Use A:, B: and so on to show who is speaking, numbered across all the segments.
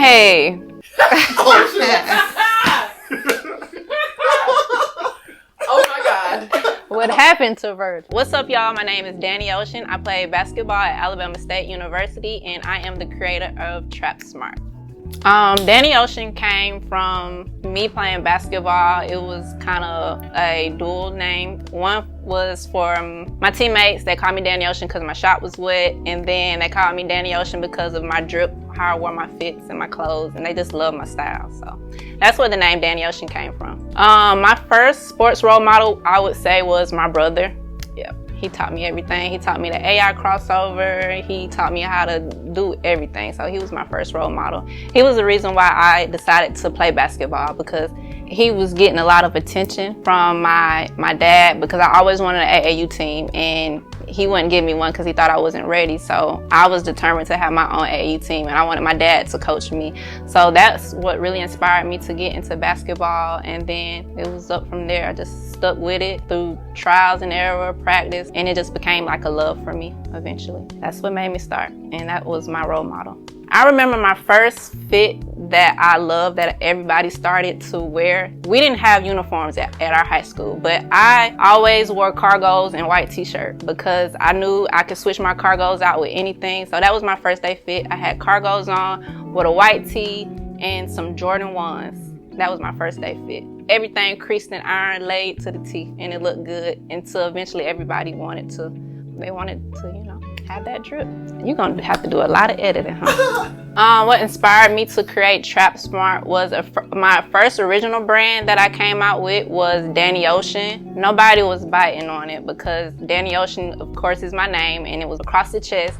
A: Hey.
B: Oh, shit.
C: Oh my God.
A: What happened to Virgil? What's up, y'all? My name is Dani Ocean. I play basketball at Alabama State University, and I am the creator of Trap Smart. Dani Ocean came from me playing basketball. It was kind of a dual name. One was for my teammates. They called me Dani Ocean because my shot was wet, and then they called me Dani Ocean because of my drip, how I wore my fits and my clothes, and they just love my style. So that's where the name Dani Ocean came from. My first sports role model, I would say, was my brother. Yeah. He taught me everything. He taught me the AI crossover. He taught me how to do everything. So he was my first role model. He was the reason why I decided to play basketball, because he was getting a lot of attention from my dad, because I always wanted an AAU team, and he wouldn't give me one because he thought I wasn't ready. So I was determined to have my own AAU team, and I wanted my dad to coach me. So that's what really inspired me to get into basketball, and then it was up from there. I just stuck with it through trials and error, practice, and it just became like a love for me eventually. That's what made me start, and that was my role model. I remember my first fit that I loved that everybody started to wear. We didn't have uniforms at our high school, but I always wore cargos and white t-shirt because I knew I could switch my cargos out with anything. So that was my first day fit. I had cargos on with a white tee and some Jordan 1s. That was my first day fit. Everything creased and iron laid to the T, and it looked good until eventually everybody wanted to, have that drip. You're gonna have to do a lot of editing, huh? What inspired me to create Trap Smart was my first original brand that I came out with was Dani Ocean. Nobody was biting on it because Dani Ocean, of course, is my name, and it was across the chest.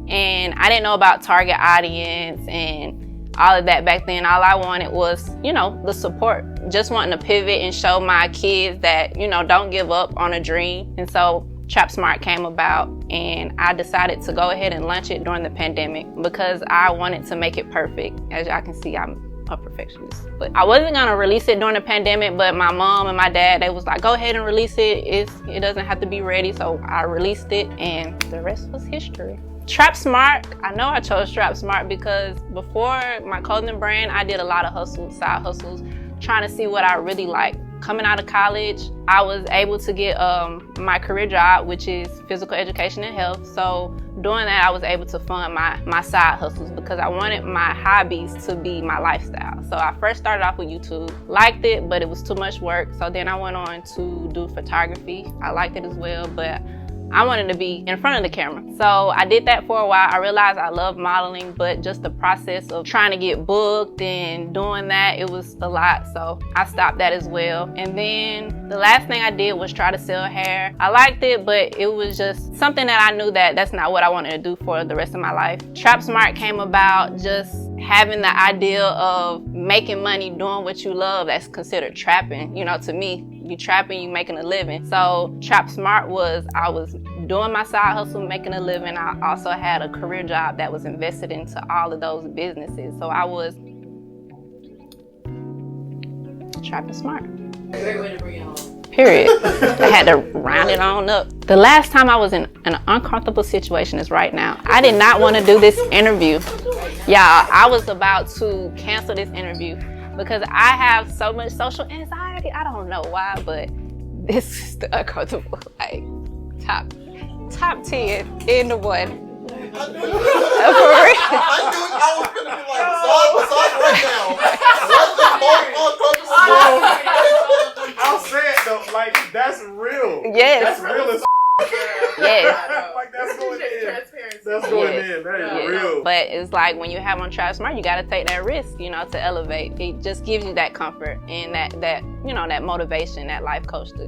A: And I didn't know about target audience and all of that back then. All I wanted was, the support. Just wanting to pivot and show my kids that, don't give up on a dream. And so Trap Smart came about, and I decided to go ahead and launch it during the pandemic because I wanted to make it perfect. As y'all can see, I'm a perfectionist. But I wasn't gonna release it during the pandemic, but my mom and my dad, they was like, go ahead and release it. It doesn't have to be ready. So I released it, and the rest was history. Trap Smart, I know I chose Trap Smart because before my clothing brand, I did a lot of side hustles, trying to see what I really liked. Coming out of college, I was able to get my career job, which is physical education and health. So doing that, I was able to fund my side hustles because I wanted my hobbies to be my lifestyle. So I first started off with YouTube, liked it, but it was too much work. So then I went on to do photography. I liked it as well, but I wanted to be in front of the camera. So I did that for a while. I realized I love modeling, but just the process of trying to get booked and doing that, it was a lot. So I stopped that as well. And then the last thing I did was try to sell hair. I liked it, but it was just something that I knew that that's not what I wanted to do for the rest of my life. Trap Smart came about just having the idea of making money doing what you love. That's considered trapping. To me, you trapping, you making a living. So Trap Smart I was doing my side hustle, making a living. I also had a career job that was invested into all of those businesses. So I was trapping smart.
C: Great way to bring it home.
A: Period. I had to round it on up. The last time I was in an uncomfortable situation is right now. I did not want to do this interview. Y'all, I was about to cancel this interview because I have so much social anxiety. I don't know why, but this is the uncomfortable, top 10 in the one.
B: I knew I was gonna be like, besides right now.
D: I'll say it though, like that's real.
A: Yes.
D: That's real as
A: Yes.
D: like that's going in.
C: Transparency.
D: That's going in. That is real.
A: But it's like when you have on Trap Smart, you gotta take that risk, to elevate. It just gives you that comfort and that motivation, that life coach to,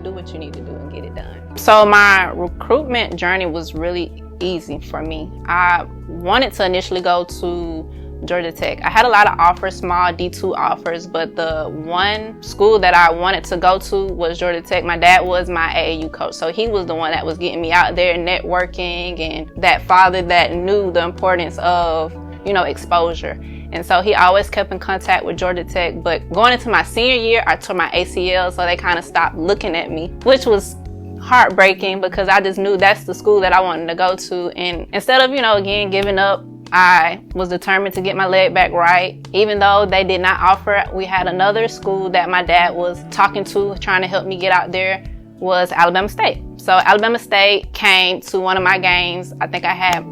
A: do what you need to do and get it done. So my recruitment journey was really easy for me. I wanted to initially go to Georgia Tech. I had a lot of offers, small D2 offers, but the one school that I wanted to go to was Georgia Tech. My dad was my AAU coach, so he was the one that was getting me out there networking, and that father that knew the importance of, exposure. And so he always kept in contact with Georgia Tech. But going into my senior year, I tore my ACL, so they kind of stopped looking at me, which was heartbreaking because I just knew that's the school that I wanted to go to. And instead of, again, giving up, I was determined to get my leg back right. Even though they did not offer, we had another school that my dad was talking to, trying to help me get out there, was Alabama State. So Alabama State came to one of my games. I think I had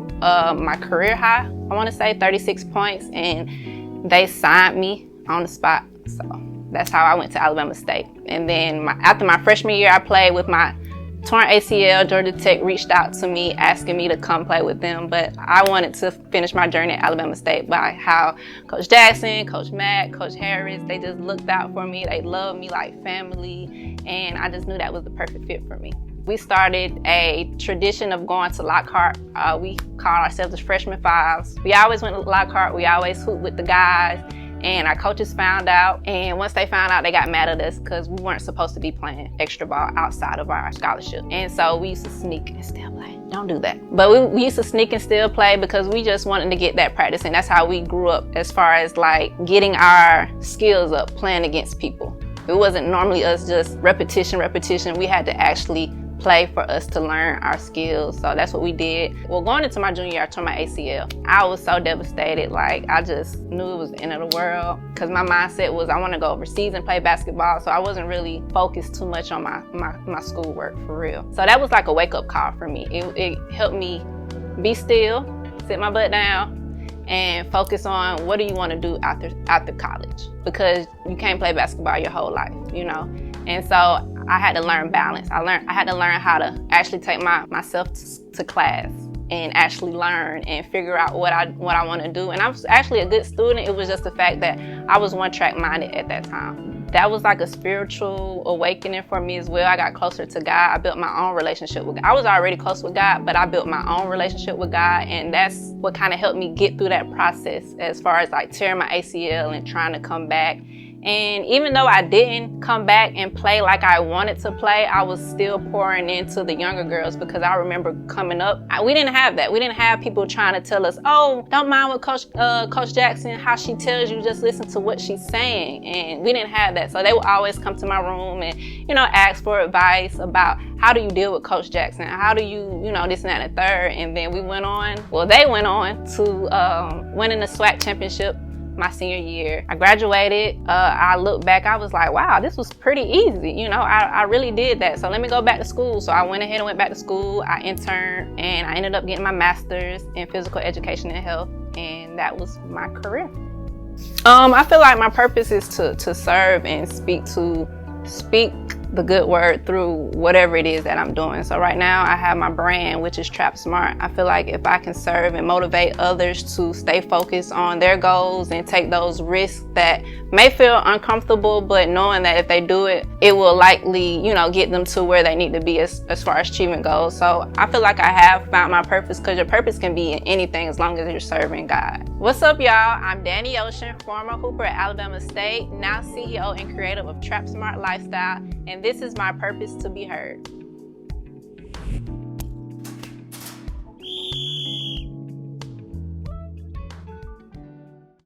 A: my career high, I want to say 36 points, and they signed me on the spot. So that's how I went to Alabama State. And then after my freshman year, I played with my torn ACL. Georgia Tech reached out to me asking me to come play with them, but I wanted to finish my journey at Alabama State by how Coach Jackson, Coach Mack, Coach Harris, they just looked out for me. They loved me like family, and I just knew that was the perfect fit for me. We started a tradition of going to Lockhart. We called ourselves the Freshman Fives. We always went to Lockhart. We always hooped with the guys. And our coaches found out, and once they found out, they got mad at us because we weren't supposed to be playing extra ball outside of our scholarship. And so we used to sneak and still play. Don't do that. But we used to sneak and still play because we just wanted to get that practice, and that's how we grew up as far as like getting our skills up playing against people. It wasn't normally us just repetition. We had to actually play for us to learn our skills. So that's what we did. Well, going into my junior year, I tore my ACL. I was so devastated. Like, I just knew it was the end of the world because my mindset was I want to go overseas and play basketball. So I wasn't really focused too much on my schoolwork for real. So that was like a wake-up call for me. It helped me be still, sit my butt down, and focus on what do you want to do after college, because you can't play basketball your whole life, you know. And so I had to learn balance. I had to learn how to actually take myself to class and actually learn and figure out what I want to do. And I was actually a good student. It was just the fact that I was one-track minded at that time. That was like a spiritual awakening for me as well. I got closer to God. I built my own relationship with God. I was already close with God, but I built my own relationship with God, and that's what kind of helped me get through that process as far as like tearing my ACL and trying to come back. And even though I didn't come back and play like I wanted to play, I was still pouring into the younger girls, because I remember coming up, we didn't have that. We didn't have people trying to tell us, oh, don't mind what Coach Jackson, how she tells you, just listen to what she's saying. And we didn't have that. So they would always come to my room and, ask for advice about how do you deal with Coach Jackson? How do you, this and that and the third. And then they went on to winning the SWAC championship my senior year. I graduated. I look back, I was like, wow, this was pretty easy. I really did that. So let me go back to school. So I went ahead and went back to school. I interned, and I ended up getting my master's in physical education and health. And that was my career. I feel like my purpose is to serve and speak the good word through whatever it is that I'm doing. So right now I have my brand, which is Trap Smart. I feel like if I can serve and motivate others to stay focused on their goals and take those risks that may feel uncomfortable, but knowing that if they do it, it will likely, get them to where they need to be as far as achieving goals. So I feel like I have found my purpose, because your purpose can be in anything as long as you're serving God. What's up, y'all? I'm Dani Ocean, former hooper at Alabama State, now CEO and creator of Trap Smart Lifestyle, and this is my purpose: to be heard.